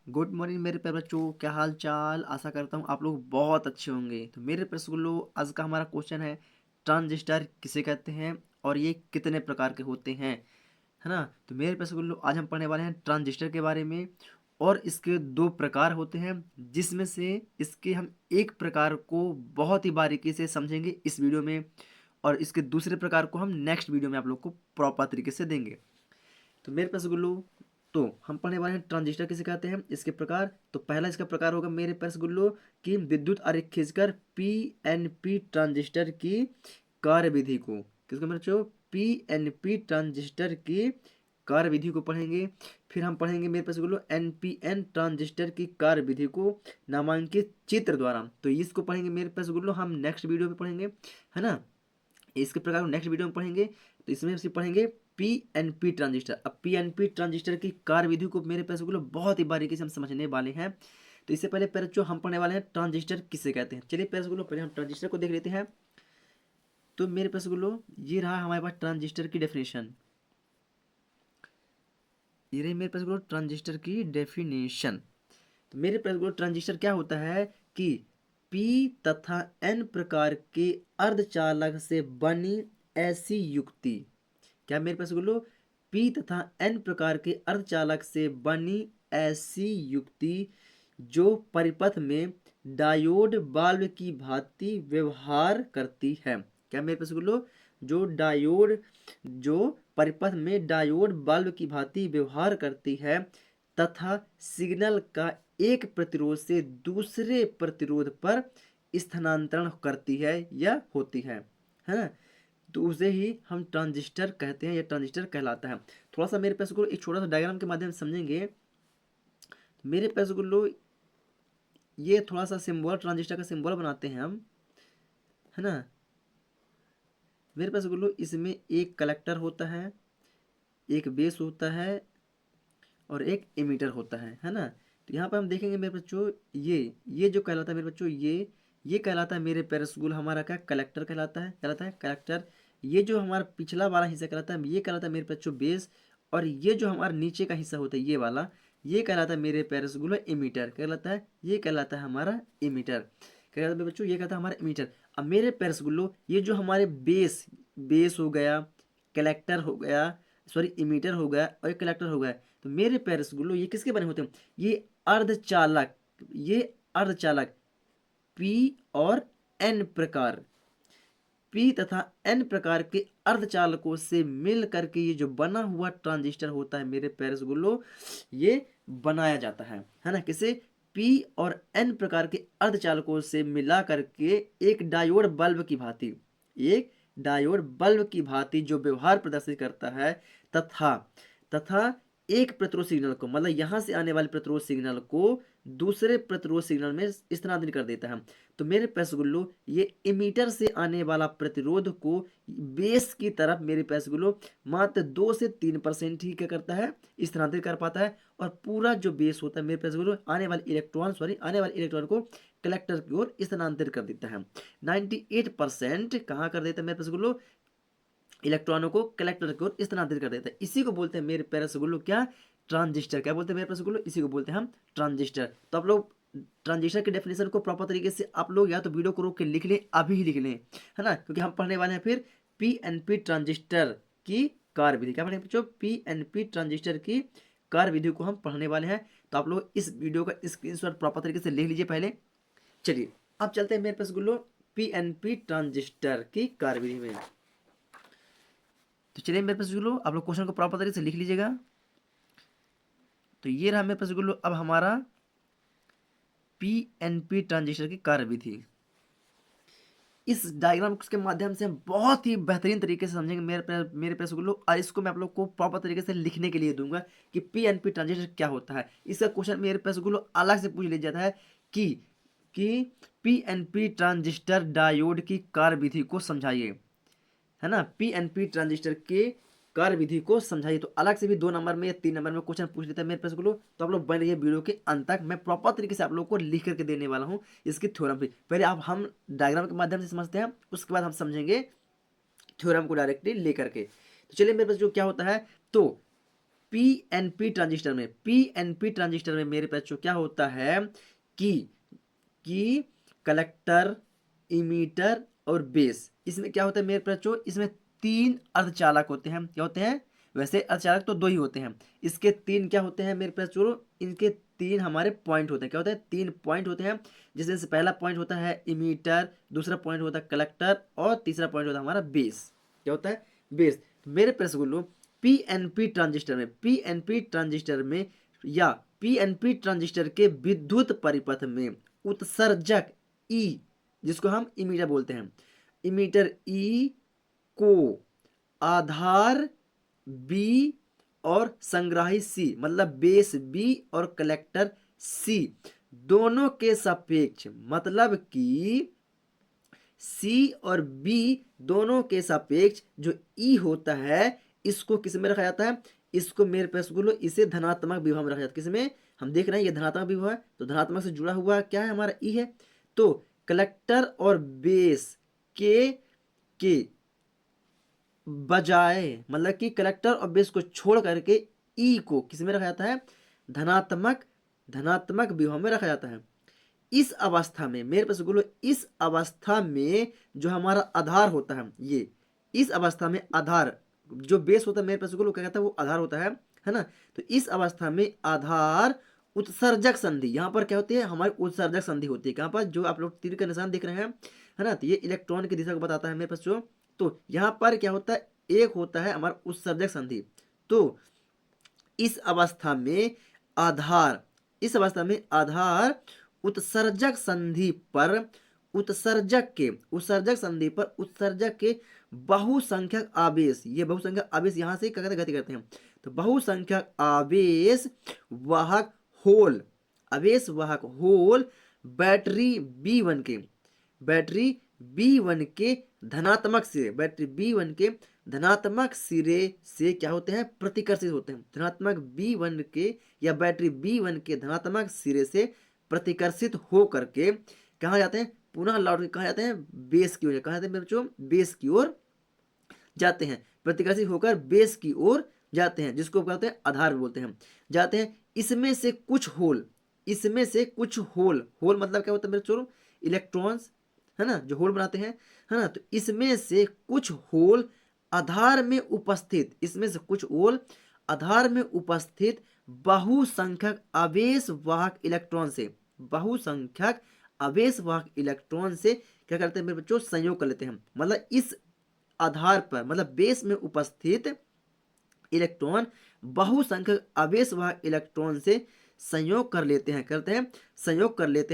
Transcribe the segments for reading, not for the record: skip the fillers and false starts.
Good morning मेरे प्यारे बच्चों, क्या हाल चाल। आशा करता हूँ आप लोग बहुत अच्छे होंगे। तो मेरे प्यारे स्कूलों, आज का हमारा क्वेश्चन है ट्रांजिस्टर किसे कहते हैं और ये कितने प्रकार के होते हैं, है ना। तो मेरे प्यारे स्कूलों, आज हम पढ़ने वाले हैं ट्रांजिस्टर के बारे में। और इसके दो प्रकार होते हैं, जिसमें से इसके हम एक प्रकार को बहुत ही बारीकी से समझेंगे इस वीडियो में, और इसके दूसरे प्रकार को हम नेक्स्ट वीडियो में आप लोग को प्रॉपर तरीके से देंगे। तो मेरे पास गुल्लू, तो हम पढ़ने वाले हैं ट्रांजिस्टर किसे कहते हैं, इसके प्रकार। तो पहला इसका प्रकार होगा मेरे पास गुल्लू कि विद्युत आरेख खींचकर पीएनपी ट्रांजिस्टर की कार्यविधि को, किसको मेरे बच्चों, पीएनपी ट्रांजिस्टर की कार्यविधि को पढ़ेंगे। फिर हम पढ़ेंगे मेरे पास गुल्लू एनपीएन ट्रांजिस्टर की कार्यविधि को नामांकित चित्र द्वारा। तो इसको पढ़ेंगे मेरे पास गुल्लू हम नेक्स्ट वीडियो में पढ़ेंगे, है ना। इसके प्रकार नेक्स्ट वीडियो में पढ़ेंगे। तो इसमें से पढ़ेंगे पीएनपी ट्रांजिस्टर। अब पीएनपी ट्रांजिस्टर की कार्यविधि को मेरे पैसे को बहुत ही बारीकी से हम समझने वाले हैं। तो इससे पहले पैर जो हम पढ़ने वाले हैं ट्रांजिस्टर किसे कहते हैं, चलिए पैसे को पहले हम ट्रांजिस्टर को देख लेते हैं। तो मेरे पैसे को ये रहा हमारे पास ट्रांजिस्टर की डेफिनेशन। ये रही मेरे पास को ट्रांजिस्टर की डेफिनेशन। तो मेरे पास को ट्रांजिस्टर क्या होता है कि पी तथा एन प्रकार के अर्धचालक से बनी ऐसी युक्ति। क्या मेरे पास बोलो, पी तथा एन प्रकार के अर्धचालक से बनी ऐसी युक्ति जो परिपथ में डायोड बाल्ब की भांति व्यवहार करती है। क्या मेरे पास बोलो, जो परिपथ में डायोड बाल्ब की भांति व्यवहार करती है तथा सिग्नल का एक प्रतिरोध से दूसरे प्रतिरोध पर स्थानांतरण करती है या होती है ना। तो उसे ही हम ट्रांजिस्टर कहते हैं या ट्रांजिस्टर कहलाता है। थोड़ा सा मेरे पास को एक छोटा सा डायग्राम के माध्यम से समझेंगे। मेरे पास को लो ये थोड़ा सा सिंबल, ट्रांजिस्टर का सिंबल बनाते हैं हम, है ना। मेरे पास को लो इसमें एक कलेक्टर होता है, एक बेस होता है और एक इमीटर होता है ना। तो यहाँ पर हम देखेंगे मेरे बच्चों, ये जो कहलाता है मेरे बच्चों, ये कहलाता है मेरे पैराशूल, हमारा क्या कलेक्टर कहलाता है कलेक्टर। ये जो हमारा पिछला वाला हिस्सा कहलाता है, ये कहलाता है मेरे बच्चों बेस। और ये जो हमारा नीचे का हिस्सा होता है ये वाला, ये कहलाता है मेरे पैराशूल इमीटर कहलाता है, ये कहलाता है हमारा इमीटर। क्या कहलाता है मेरे बच्चों, ये कहता है हमारा इमीटर। अब मेरे पैराशूल ये जो हमारे बेस हो गया, कलेक्टर हो गया, सॉरी इमीटर हो गया और एक कलेक्टर हो गया। तो मेरे प्यारे रसगुल्लो ये किसके बने होते हैं, अर्धचालक ये अर्धचालक पी और एन प्रकार, पी तथा एन प्रकार के अर्धचालकों से मिल करके ये जो बना हुआ ट्रांजिस्टर होता है मेरे प्यारे रसगुल्लो, ये बनाया जाता है ना। किसे, पी और एन प्रकार के अर्धचालकों से मिला करके एक डायोड बल्ब की भांति, एक डायोड बल्ब की भांति जो व्यवहार प्रदर्शित करता है तथा तथा एक प्रतिरोध सिग्नल को, मतलब यहां से आने वाले प्रतिरोध सिग्नल को दूसरे प्रतिरोध सिग्नल में स्थानांतरित कर देता है। तो मेरे पैसगुल्लो ये इमीटर से आने वाला प्रतिरोध को बेस की तरफ मेरे पैसगुल्लो मात्र 2 से 3% ही क्या करता है, स्थानांतरित कर पाता है। और पूरा जो बेस होता है मेरे पैसगुल्लो आने वाले इलेक्ट्रॉन को कलेक्टर की ओर स्थानांतरित कर देता है। 98% कहाँ कर देता है मेरे पैसगुल्लो, इलेक्ट्रॉनों को कलेक्टर की ओर स्थानांतरित कर देता है। इसी को बोलते हैं मेरे प्यारे रसगुल्लो क्या, ट्रांजिस्टर। क्या बोलते हैं मेरे रसगुल्लो, इसी को बोलते हैं हम ट्रांजिस्टर। तो आप लोग ट्रांजिस्टर के डेफिनेशन को प्रॉपर तरीके से आप लोग या तो वीडियो को रोक के लिख लें, अभी ही लिख लें, है ना, क्योंकि हम पढ़ने वाले हैं फिर पीएनपी ट्रांजिस्टर की कार्यविधि। क्या पढ़ेंगे बच्चों, पीएनपी ट्रांजिस्टर की कार्यविधि को हम पढ़ने वाले हैं। तो आप लोग इस वीडियो का स्क्रीनशॉट प्रॉपर तरीके से लिख लीजिए पहले। चलिए अब चलते हैं मेरे पास गुल्लो पीएनपी ट्रांजिस्टर की कार्यविधि में। तो चलिए मेरे पास गुल्लो आप लोग क्वेश्चन को प्रॉपर तरीके से लिख लीजिएगा। तो ये रहा मेरे पास गुल्लो अब हमारा पीएनपी ट्रांजिस्टर की कार्यविधि। इस डायग्राम के माध्यम से हम बहुत ही बेहतरीन तरीके से समझेंगे मेरे पास गुल्लो, और इसको मैं आप लोग को प्रॉपर तरीके से लिखने के लिए दूंगा कि पीएनपी ट्रांजिस्टर क्या होता है। इसका क्वेश्चन मेरे पास गुल्लो अलग से पूछ लिया जाता है कि पीएनपी ट्रांजिस्टर डायोड की कार्यविधि को समझाइए, है ना। पीएनपी ट्रांजिस्टर के कार्यविधि को समझाइए। तो अलग से भी 2 नंबर में या 3 नंबर में क्वेश्चन पूछ लेता है मेरे पास को। तो आप लोग बन रही है वीडियो के अंत तक, मैं प्रॉपर तरीके से आप लोग को लिख करके देने वाला हूँ इसकी थ्योरम भी। पहले आप हम डायग्राम के माध्यम से समझते हैं, उसके बाद हम समझेंगे थ्योरम को डायरेक्टली लेकर के। तो चलिए मेरे पास जो क्या होता है, तो पीएनपी ट्रांजिस्टर में मेरे बच्चों क्या होता है कि कलेक्टर, इमीटर और बेस, इसमें क्या होता है मेरे बच्चों, इसमें 3 अर्धचालक होते हैं। क्या होते हैं? वैसे अर्धचालक तो 2 ही होते हैं, इसके 3 क्या होते हैं मेरे बच्चों, इनके 3 हमारे पॉइंट होते हैं। क्या होते हैं? 3 पॉइंट होते हैं, जिसमें से पहला पॉइंट होता है इमीटर, दूसरा पॉइंट होता है कलेक्टर और तीसरा पॉइंट होता है हमारा बेस। क्या होता है? बेस। मेरे प्रश्न पीएनपी ट्रांजिस्टर में या पीएनपी ट्रांजिस्टर के विद्युत परिपथ में उत्सर्जक ई, जिसको हम इमीटर बोलते हैं, इमीटर ई को आधार बी और संग्राही सी, मतलब बेस बी और कलेक्टर सी दोनों के सापेक्ष, मतलब कि सी और बी दोनों के सापेक्ष जो ई होता है, इसको किस में रखा जाता है? इसको मेरे पास बोलो, इसे धनात्मक विभव में रखा जाता है। किसमें? हम देख रहे हैं ये धनात्मक विभव है, तो धनात्मक से जुड़ा हुआ क्या है? हमारा ई है। तो कलेक्टर और बेस के बजाय, मतलब कि कलेक्टर और बेस को छोड़ करके ई को किस में रखा जाता है? धनात्मक विभव में रखा जाता है। इस अवस्था में मेरे पास बोलो, इस अवस्था में जो हमारा आधार होता है, ये इस अवस्था में आधार जो बेस होता है मेरे पास बोलो, क्या कहता है? वो आधार होता है ना। तो इस अवस्था में आधार उत्सर्जक संधि, यहाँ पर क्या होती है? हमारी उत्सर्जक संधि होती है। कहाँ पर? जो आप लोग तीर का निशान देख रहे हैं, है ना, तो ये इलेक्ट्रॉन की दिशा को बताता है मेरे पास जो। तो यहाँ पर क्या होता है? एक होता है हमारा उत्सर्जक संधि। तो इस अवस्था में आधार उत्सर्जक संधि पर उत्सर्जक के बहुसंख्यक आवेश, ये बहुसंख्यक आवेश यहाँ से क्या गति करते हैं, तो बहुसंख्यक आवेश वाहक होल बैटरी B1 के धनात्मक सिरे से क्या होते हैं? प्रतिकर्षित होते हैं। धनात्मक B1 के या बैटरी B1 के धनात्मक सिरे से प्रतिकर्षित हो करके कहाँ जाते हैं? पुनः लौट के कहाँ जाते हैं? बेस की ओर। कहाँ जाते हैं बच्चों? बेस की ओर जाते हैं। प्रतिकर्षित होकर बेस की ओर जाते हैं, जिसको कहते हैं आधार बोलते हैं, जाते हैं। इसमें से कुछ होल मतलब क्या होता है बच्चों? इलेक्ट्रॉन्स, है ना, जो होल बनाते हैं, है ना। तो इसमें से कुछ होल आधार में उपस्थित बहुसंख्यक आवेश वाहक इलेक्ट्रॉन से क्या करते हैं मेरे बच्चों? संयोग कर लेते हैं। मतलब इस आधार पर, मतलब बेस में उपस्थित इलेक्ट्रॉन बहुसंख्यक आवेश वाहक इलेक्ट्रॉन से संयोग कर लेते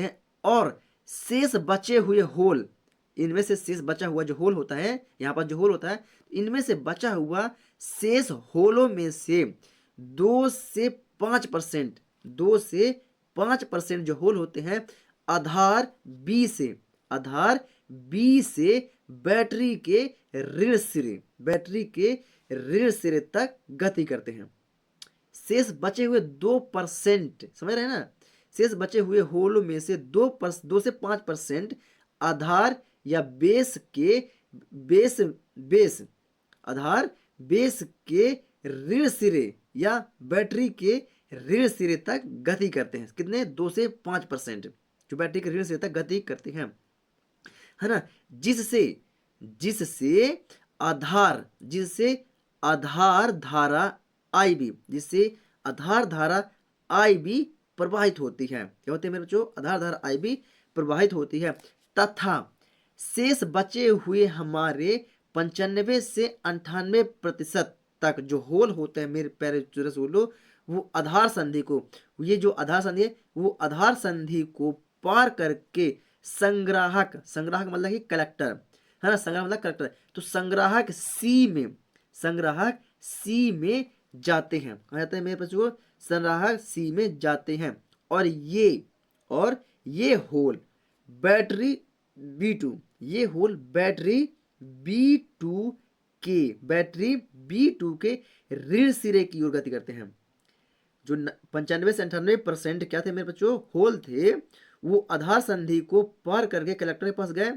हैं और शेष बचे हुए होल, इनमें से शेष बचा हुआ जो होल होता है, यहाँ पर जो होल होता है, इनमें से बचा हुआ शेष होलों में से 2 से 5% जो होल होते हैं आधार बी से बैटरी के ऋण सिरे तक गति करते हैं। शेष बचे हुए 2%, समझ रहे हैं ना, शेष बचे हुए होलों में से 2 से 5% आधार या बेस के ऋण सिरे या बैटरी के ऋण सिरे तक गति करते हैं। कितने? 2 से 5% जो बैटरी के ऋण सिरे तक गति करते हैं, है ना। जिससे आधार धारा IB प्रवाहित होती है। क्या होती है मेरे बच्चों? आधार धारा IB प्रवाहित होती है, तथा शेष बचे हुए हमारे 95 से 98% तक जो होल होते हैं मेरे प्यारे रसूलो, वो आधार संधि को, ये जो आधार संधि है, वो आधार संधि को पार करके संग्राहक मतलब कि कलेक्टर, है ना, संग्राहक मतलब कलेक्टर, तो संग्राहक सी में जाते हैं। कहा जाता है मेरे पास जो संग्राहक सी में जाते हैं, और ये होल बैटरी B2 के ऋण सिरे की ओर गति करते हैं। जो 95 से 98% क्या थे मेरे बच्चों? होल थे, वो आधार संधि को पार करके कलेक्टर के पास गए,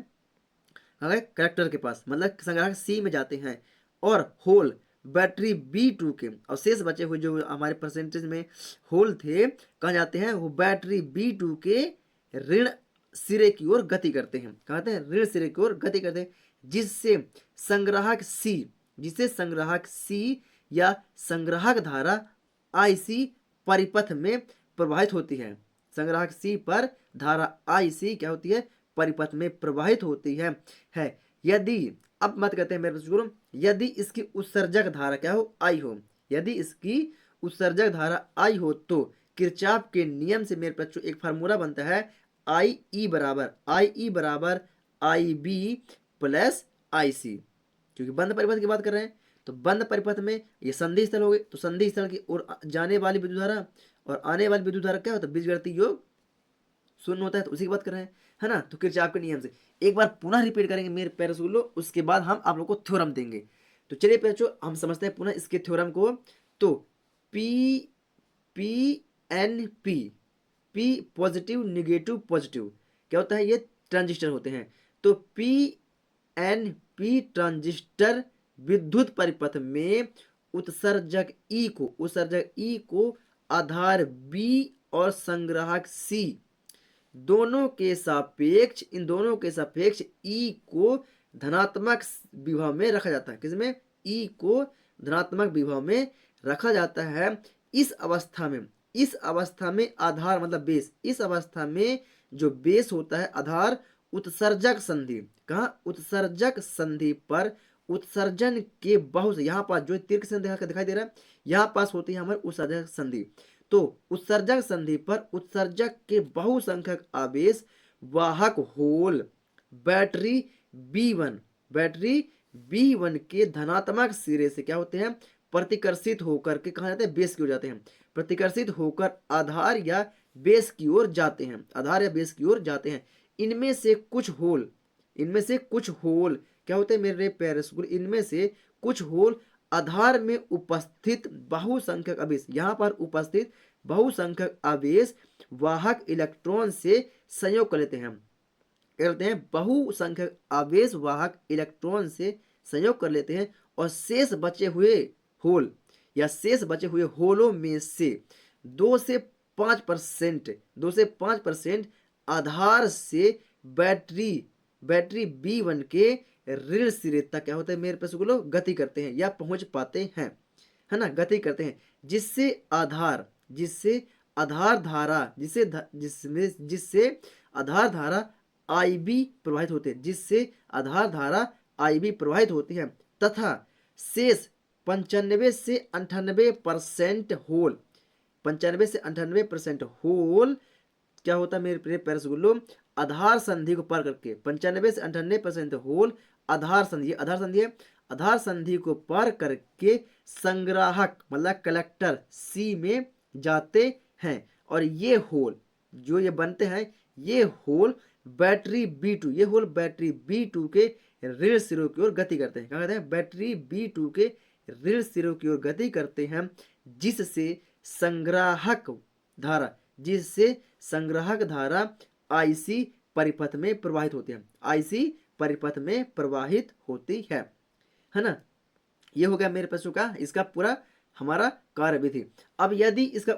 कलेक्टर के पास मतलब संग्राहक सी में जाते हैं, और होल बैटरी B2 के और शेष बचे हुए जो हमारे परसेंटेज में होल थे कहाँ जाते हैं, वो बैटरी B2 के ऋण सिरे की ओर गति करते हैं। कहते हैं ऋण सिरे की ओर गति करते हैं, जिससे संग्राहक C या संग्राहक धारा IC परिपथ में प्रवाहित होती है। संग्राहक C पर धारा IC क्या होती है, परिपथ में प्रवाहित होती है। यदि अब मत कहते हैं मेरे गुरु, यदि इसकी उत्सर्जक धारा क्या हो, I हो, यदि इसकी उत्सर्जक धारा I हो तो किरचॉफ के नियम से मेरे बच्चों एक फार्मूला बनता है, IE बराबर IB प्लस IC, क्योंकि बंद परिपथ की बात कर रहे हैं। तो बंद परिपथ में ये संधि स्थल हो गए, तो संधि स्थल की ओर जाने वाली विद्युत धारा और आने वाली विद्युत धारा क्या होता है, बीजगणितीय योग शून्य होता है, तो उसी की बात कर रहे हैं, है ना। तो किरचॉफ के नियम से एक बार पुनः रिपीट करेंगे मेरे प्यारे स्कूलों, उसके बाद हम आप लोग को थ्योरम देंगे। तो चलिए बच्चों हम समझते हैं पुनः इसके थ्योरम को। तो पी पॉजिटिव निगेटिव पॉजिटिव क्या होता है, ये ट्रांजिस्टर होते हैं। तो पी ट्रांजिस्टर विद्युत परिपथ में उत्सर्जक ई को आधार बी और संग्राहक सी इन दोनों के सापेक्ष ई को धनात्मक विभव में रखा जाता है। किसमें, ई को धनात्मक विभव में रखा जाता है। इस अवस्था में आधार मतलब बेस, इस अवस्था में जो बेस होता है आधार उत्सर्जक संधि, कहा उत्सर्जक संधि पर उत्सर्जन के बहुत, यहाँ पास जो तीर से दिखाई दे रहा है, यहाँ पास होती है हमारे उत्सर्जक संधि। तो उत्सर्जक संधि पर उत्सर्जक के बहुसंख्यक आवेश वाहक होल बैटरी B1 के धनात्मक सिरे से क्या होते हैं, प्रतिकर्षित होकर के कहा जाते हैं, बेस की ओर जाते हैं, प्रतिकर्षित होकर आधार या बेस की ओर जाते हैं। इनमें से कुछ होल क्या होते हैं मेरे प्यारे स्कूल, इनमें से कुछ होल आधार में उपस्थित बहुसंख्यक आवेश, यहाँ पर उपस्थित बहुसंख्यक आवेश वाहक इलेक्ट्रॉन से संयोग कर लेते हैं। बहुसंख्यक आवेश वाहक इलेक्ट्रॉन से संयोग कर लेते हैं और शेष बचे हुए होलों में से 2 से 5% आधार से बैटरी B1 के ऋण सिरे तक क्या होता है मेरे पास गति करते हैं या पहुंच पाते हैं, है ना, गति करते हैं, जिससे आधार धारा IB प्रवाहित होती है, तथा शेष 95 से 98% होल क्या होता है मेरे प्यारे स्कूलों, आधार संधि को पार करके 95 से 98% होल आधार संधि को पार करके संग्राहक मतलब कलेक्टर C में जाते हैं। और ये होल जो ये बनते हैं, ये होल बैटरी B2 के ऋण सिरों की ओर गति करते हैं। क्या कहते हैं, बैटरी B2 के ऋण सिरों की ओर गति करते हैं, जिससे संग्राहक धारा IC परिपथ में प्रवाहित होती है, है ना। ये हो गया मेरे बच्चों का इसका पूरा हमारा कार्यविधि। अब यदि इसका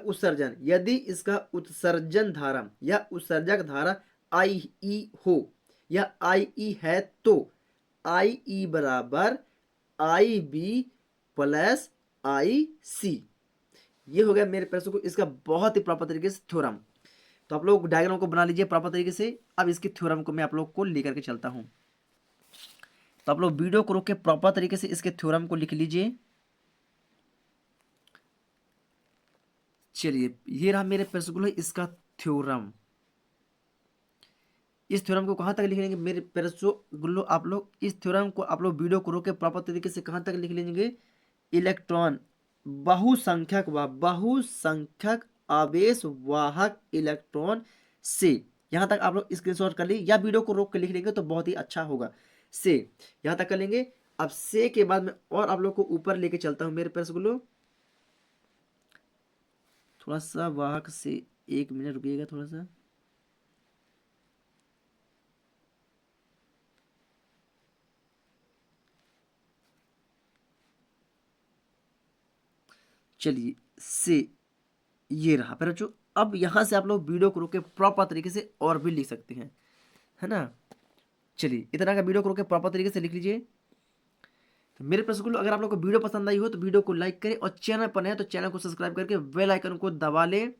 उत्सर्जन धारा या उत्सर्जक धारा IE हो या IE है, तो IE बराबर IB प्लस IC, ये हो गया मेरे प्रश्न को इसका बहुत ही प्रॉपर तरीके से थ्योरम। तो आप लोग डायग्राम को बना लीजिए प्रॉपर तरीके से। अब इसकी थ्योरम को मैं आप लोग को लेकर के चलता हूं, तो आप लोग वीडियो को रोक के प्रॉपर तरीके से इसके थ्योरम को लिख लीजिए। चलिए ये रहा मेरे प्रश्न इसका थ्योरम। इस थ्योरम को कहां तक लिख लेंगे मेरे प्रश्न, आप लोग इस थ्योरम को आप लोग वीडियो को रोक के प्रॉपर तरीके से कहां तक लिख लेंगे, इलेक्ट्रॉन बहुसंख्यक आवेश वाहक इलेक्ट्रॉन से, यहां तक आप लोग स्क्रीनशॉट कर लीजिए या वीडियो को रोक के लिख लेंगे तो बहुत ही अच्छा होगा। से यहां तक कर लेंगे। अब से के बाद में और आप लोग को ऊपर लेके चलता हूं मेरे प्रश्न, थोड़ा सा वाहक से 1 मिनट रुकिएगा थोड़ा सा। चलिए से ये रहा पर बच्चों। अब यहाँ से आप लोग वीडियो को रोक के प्रॉपर तरीके से और भी लिख सकते हैं, है ना। चलिए इतना का वीडियो को रोक के प्रॉपर तरीके से लिख लीजिए। तो मेरे प्रश्न को अगर आप लोग को वीडियो पसंद आई हो तो वीडियो को लाइक करें, और चैनल पर नए तो चैनल को सब्सक्राइब करके बेल आइकन को दबा लें,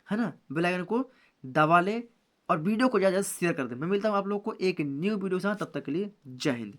है ना, बेल आइकन को दबा लें, और वीडियो को ज़्यादा से शेयर कर दें। मैं मिलता हूँ आप लोग को एक न्यू वीडियो के साथ, तब तक के लिए जय हिंद।